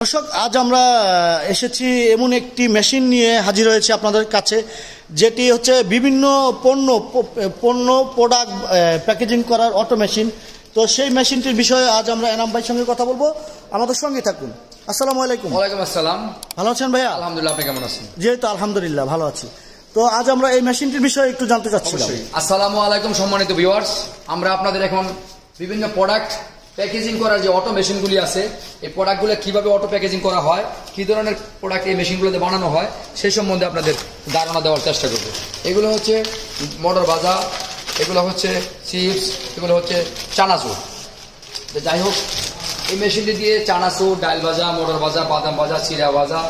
দর্শক, আজ আমরা এসেছি এমন একটি মেশিন নিয়ে হাজির হয়েছি আপনাদের কাছে, যেটি হচ্ছে বিভিন্ন পণ্য প্রোডাক্ট প্যাকেজিং করার অটো মেশিন। তো সেই মেশিনটির বিষয়ে আজ আমরা এনাম ভাইয়ের সঙ্গে কথা বলবো। আমাদের সঙ্গে থাকুন। আসসালামু আলাইকুম। ওয়ালাইকুম আসসালাম। ভালো আছেন ভাইয়া? আলহামদুলিল্লাহ, আপনি কেমন আছেন? যেহেতু আলহামদুলিল্লাহ ভালো আছি। তো আজ আমরা এই মেশিনটির বিষয়ে একটু জানতে চাচ্ছিলাম। আসসালামু আলাইকুম সম্মানিত ভিউয়ার্স, আমরা আপনাদের এখন বিভিন্ন প্রোডাক্ট প্যাকেজিং করার যে অটো মেশিনগুলি আছে, এই প্রোডাক্টগুলো কিভাবে অটো প্যাকেজিং করা হয়, কি ধরনের প্রোডাক্ট এই মেশিনগুলোতে বানানো হয় সেই সম্বন্ধে আপনাদের ধারণা দেওয়ার চেষ্টা করব। এগুলো হচ্ছে মটর ভাজা, এগুলো হচ্ছে চিপস, এগুলো হচ্ছে চানাচুর। যাই হোক, এই মেশিনটি দিয়ে চানাচুর, ডাল ভাজা, মটর ভাজা, বাদাম ভাজা, চিড়া ভাজা,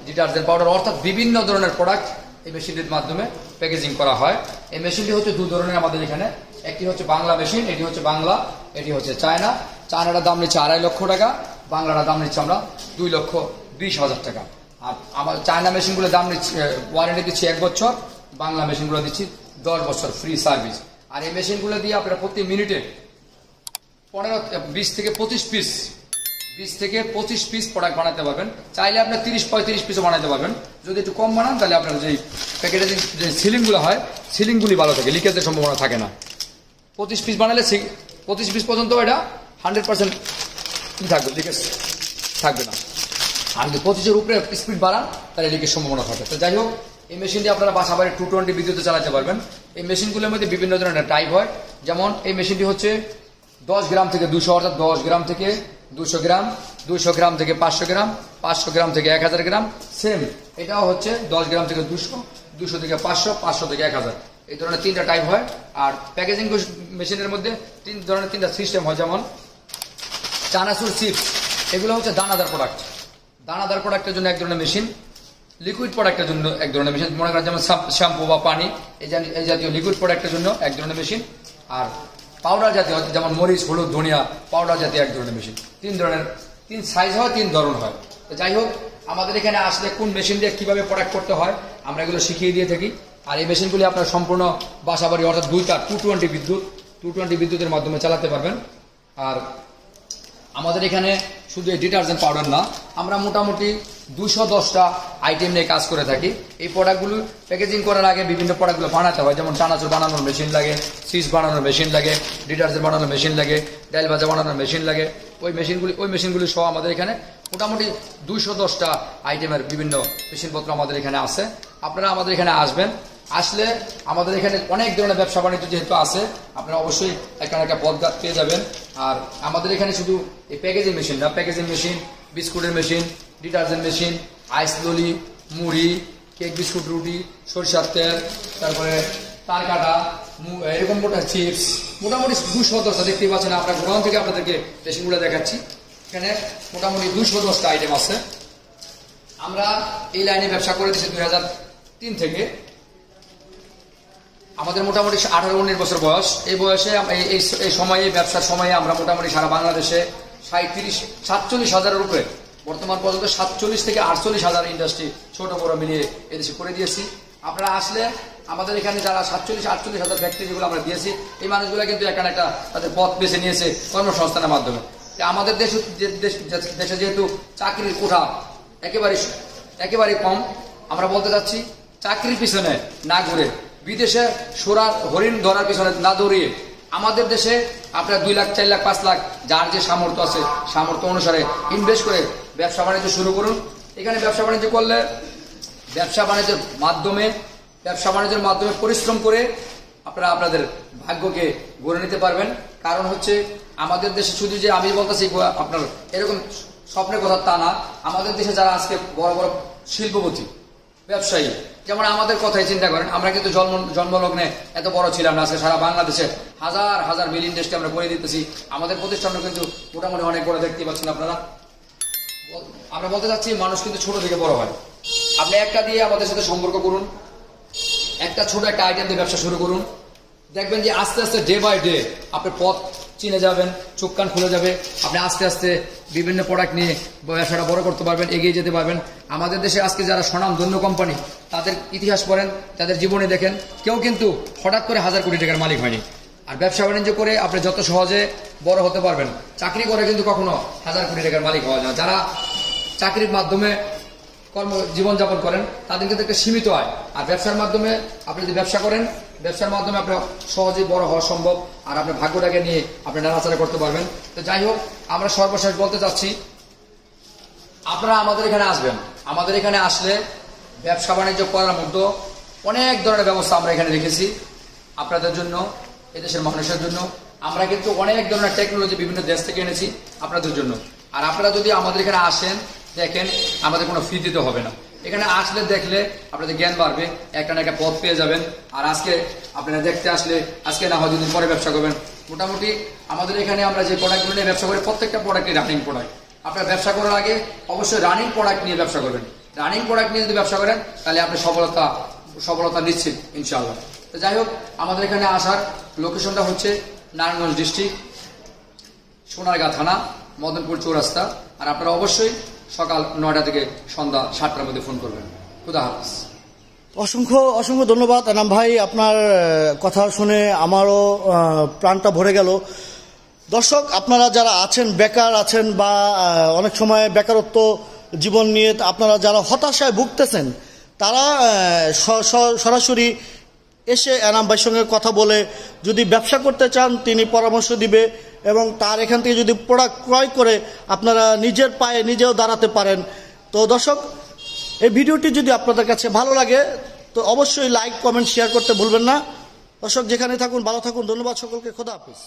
ডিটারজেন্ট পাউডার, অর্থাৎ বিভিন্ন ধরনের প্রোডাক্ট এই মেশিনটির মাধ্যমে প্যাকেজিং করা হয়। এই মেশিনটি হচ্ছে দু ধরনের আমাদের এখানে। একটি হচ্ছে বাংলা মেশিন, এটি হচ্ছে বাংলা, এটি হচ্ছে চায়না। চায়নাটার দাম নিচ্ছে 2.5 লক্ষ টাকা, বাংলাটার দাম নিচ্ছে আমরা 2,20,000 টাকা। আর আমার চায়না মেশিনগুলোর দাম নিচ্ছে, ওয়ারেন্টি দিচ্ছি 1 বছর, বাংলা মেশিনগুলো দিচ্ছি 10 বছর ফ্রি সার্ভিস। আর এই মেশিনগুলো দিয়ে আপনারা প্রতি মিনিটে 20 থেকে 25 পিস প্রোডাক্ট বানাতে পারবেন। চাইলে আপনার 30-35 পিসও বানাতে পারবেন। যদি একটু কম বানান তাহলে আপনার যে প্যাকেটে যে সিলিংগুলো হয়, সিলিংগুলি ভালো থাকে, লিকেজের সম্ভাবনা থাকে না। 25 পিস বানালে 25 পিস পর্যন্ত এটা 100% থাকবে, লিকেজ থাকবে না। আর যদি 25-এর উপরে স্পিড বাড়ান তাহলে লিকেজ সম্ভাবনা থাকে। তো যাই হোক, এই মেশিন দিয়ে আপনারা বাসা বাড়ি 220 বিদ্যুতে চালাতে পারবেন। এই মেশিনগুলোর মধ্যে বিভিন্ন ধরনের টাইপ হয়। যেমন এই মেশিনটি হচ্ছে 10 গ্রাম থেকে 200, অর্থাৎ 10 গ্রাম থেকে 200 গ্রাম, 200 গ্রাম থেকে 500 গ্রাম, 500 গ্রাম থেকে 1000 গ্রাম। সেম এটাও হচ্ছে 10 গ্রাম থেকে 200, 200 থেকে 500, 500 থেকে 1000। এই ধরনের 3টা টাইপ হয়। আর প্যাকেজিং মেশিনের মধ্যে 3টা সিস্টেম হয়। যেমন চানাচুর, চিপস, এগুলো হচ্ছে দানাদার প্রোডাক্ট। দানাদার প্রোডাক্টের জন্য এক ধরনের মেশিন, লিকুইড প্রোডাক্টের জন্য এক ধরনের মেশিন। মনে করেন যেমন শ্যাম্পু বা পানি, এই জাতীয় লিকুইড প্রোডাক্টের জন্য এক ধরনের মেশিন। আর পাউডার জাতীয় যেমন মরিচ, হলুদ, ধনিয়া পাউডার জাতীয় এক ধরনের মেশিন। 3 সাইজ হয়, 3 ধরন হয়। তো যাই হোক, আমাদের এখানে আসলে কোন মেশিন দিয়ে কিভাবে প্রোডাক্ট করতে হয় আমরা এগুলো শিখিয়ে দিয়ে থাকি। আর এই মেশিনগুলি আপনার সম্পূর্ণ বাসা বাড়ি, অর্থাৎ 220 বিদ্যুতের মাধ্যমে চালাতে পারবেন। আর আমাদের এখানে শুধু এই ডিটারজেন্ট পাউডার না, আমরা মোটামুটি 210টা আইটেম নিয়ে কাজ করে থাকি। এই প্রোডাক্টগুলো প্যাকেজিং করার আগে বিভিন্ন প্রোডাক্টগুলো বানাতে হয়। যেমন চানাচুর বানানোর মেশিন লাগে, চিপস বানানোর মেশিন লাগে, ডিটারজেন্ট বানানোর মেশিন লাগে, ডাল ভাজা বানানোর মেশিন লাগে। ওই মেশিনগুলি সহ আমাদের এখানে মোটামুটি 210টা আইটেমের বিভিন্ন মেশিনপত্র আমাদের এখানে আছে। আপনারা আমাদের এখানে আসবেন। আসলে আমাদের এখানে অনেক ধরনের ব্যবসা বাণিজ্য যেহেতু আছে, আপনারা অবশ্যই একটা পথঘাট পেয়ে যাবেন। আর আমাদের এখানে শুধু এই প্যাকেজিং মেশিন না, প্যাকেজিং মেশিন, বিস্কুটের মেশিন, ডিটারজেন্ট মেশিন, আইস ললি, মুড়ি, কেক, বিস্কুট, রুটি, সরিষার তেল, তারপরে তার কাটা, এরকম চিপস, মোটামুটি 210টা দেখতে পাচ্ছেন। আপনার গোডাউন থেকে আপনাদেরকে মেশিনগুলো দেখাচ্ছি। এখানে মোটামুটি 210টা আইটেম আছে। আমরা এই লাইনে ব্যবসা করে দিচ্ছি 2003 থেকে। আমাদের মোটামুটি 18-19 বছর বয়স। এই বয়সে এই সময়ে, ব্যবসার সময়ে আমরা মোটামুটি সারা বাংলাদেশে 47,000-এর উপরে, বর্তমান পর্যন্ত 47 থেকে 48,000 ইন্ডাস্ট্রি ছোট বড় মিলিয়ে এদেশে করে দিয়েছি। আপনারা আসলে আমাদের এখানে যারা 47-48,000 ফ্যাক্টরি যেগুলো আমরা দিয়েছি, এই মানুষগুলো কিন্তু এখানে একটা তাদের পথ বেছে নিয়েছে কর্মসংস্থানের মাধ্যমে। আমাদের দেশে যেহেতু চাকরির কোঠা একেবারে কম, আমরা বলতে চাচ্ছি চাকরির পিছনে না ঘুরে, বিদেশে হরিণ ধরার পিছনে না দৌড়িয়ে আমাদের দেশে আপনার 2 লাখ, 4 লাখ, 5 লাখ যার যে সামর্থ্য আছে, সামর্থ্য অনুসারে ইনভেস্ট করে ব্যবসা বাণিজ্য শুরু করুন। এখানে ব্যবসা বাণিজ্য করলে ব্যবসা বাণিজ্যের মাধ্যমে পরিশ্রম করে আপনারা আপনাদের ভাগ্যকে গড়ে নিতে পারবেন। কারণ হচ্ছে আমাদের দেশে শুধু যে আমি বলতেছি আপনার এরকম স্বপ্নের কথা তা না, আমাদের দেশে যারা আজকে বড় বড় শিল্পপতি, ব্যবসায়ী, যেমন আমাদের কথাই চিন্তা করেন, আমরা কিন্তু জন্মলগ্নে এত বড় ছিলাম না। আজকে সারা বাংলাদেশে হাজার মিল ইন্ডাস্ট্রি আমরা করে দিতেছি। আমাদের প্রতিষ্ঠানও কিন্তু মোটামুটি অনেক বড় দেখতে পাচ্ছেন আপনারা। আমরা বলতে চাচ্ছি মানুষ কিন্তু ছোট থেকে বড় হয়। আপনি একটা দিয়ে আমাদের সাথে সম্পর্ক করুন, একটা ছোট একটা আইটেম দিয়ে ব্যবসা শুরু করুন। দেখবেন যে আস্তে আস্তে ডে বাই ডে আপনার পথ চিনে যাবেন, চোখ কান খুলে যাবে। আপনি আস্তে আস্তে বিভিন্ন প্রোডাক্ট নিয়ে ব্যবসাটা বড় করতে পারবেন, এগিয়ে যেতে পারবেন। আমাদের দেশে আজকে যারা স্বনামধন্য কোম্পানি, তাদের ইতিহাস পড়েন, তাদের জীবনে দেখেন, কেউ কিন্তু হঠাৎ করে 1000 কোটি টাকার মালিক হয়নি। আর ব্যবসা বাণিজ্য করে আপনি যত সহজে বড় হতে পারবেন, চাকরি করে কিন্তু কখনো 1000 কোটি টাকার মালিক হওয়া যায়। যারা চাকরির মাধ্যমে জীবনযাপন করেন তাদের কিন্তু একটা সীমিত আয়। আর ব্যবসার মাধ্যমে আপনি যদি ব্যবসা করেন, ব্যবসার মাধ্যমে আপনার সহজেই বড় হওয়া সম্ভব, আর আপনার ভাগ্যটাকে নিয়ে আপনি নাড়াচাড়া করতে পারবেন। তো যাই হোক, আমরা সর্বশেষ বলতে চাচ্ছি, আপনারা আমাদের এখানে আসবেন। আমাদের এখানে আসলে ব্যবসা বাণিজ্য করার মতো অনেক ধরনের ব্যবস্থা আমরা এখানে রেখেছি আপনাদের জন্য, এদেশের মানুষের জন্য। আমরা কিন্তু অনেক ধরনের টেকনোলজি বিভিন্ন দেশ থেকে এনেছি আপনাদের জন্য। আর আপনারা যদি আমাদের এখানে আসেন, দেখেন, আমাদের কোনো ফি দিতে হবে না। এখানে আসলে দেখলে আপনাদের জ্ঞান বাড়বে, একটা না একটা পথ পেয়ে যাবেন। আর আজকে আপনারা দেখতে আসলে, আজকে না হয় দুদিন পরে ব্যবসা করবেন। মোটামুটি আমাদের এখানে আমরা যে প্রোডাক্টগুলো নিয়ে ব্যবসা করি, প্রত্যেকটা প্রোডাক্টই রানিং প্রোডাক্ট। আপনার ব্যবসা করার আগে অবশ্যই রানিং প্রোডাক্ট নিয়ে ব্যবসা করবেন। রানিং প্রোডাক্ট নিয়ে যদি ব্যবসা করেন তাহলে আপনি সফলতা নিশ্চিত ইনশাআল্লাহ। তো যাই হোক, আমাদের এখানে আসার লোকেশনটা হচ্ছে নারায়ণগঞ্জ ডিস্ট্রিক্ট, সোনারগাঁ থানা, মদনপুর চৌরাস্তা। আর আপনারা অবশ্যই সকাল 9টা থেকে সন্ধ্যা 7টার মধ্যে ফোন করবেন। খুদা হাফেজ। অসংখ্য ধন্যবাদ এনাম ভাই, আপনার কথা শুনে আমারও প্রাণটা ভরে গেল। দর্শক, আপনারা যারা আছেন, বেকার আছেন, বা অনেক সময় বেকারত্ব জীবন নিয়ে আপনারা যারা হতাশায় ভুগতেছেন, তারা সরাসরি এসে এনাম ভাইয়ের সঙ্গে কথা বলে যদি ব্যবসা করতে চান, তিনি পরামর্শ দিবে, এবং তার এখান থেকে যদি প্রোডাক্ট ক্রয় করে আপনারা নিজের পায়ে নিজেও দাঁড়াতে পারেন। তো দর্শক, এই ভিডিওটি যদি আপনাদের কাছে ভালো লাগে তো অবশ্যই লাইক, কমেন্ট, শেয়ার করতে ভুলবেন না। দর্শক, যেখানে থাকুন ভালো থাকুন। ধন্যবাদ সকলকে। খোদা হাফেজ।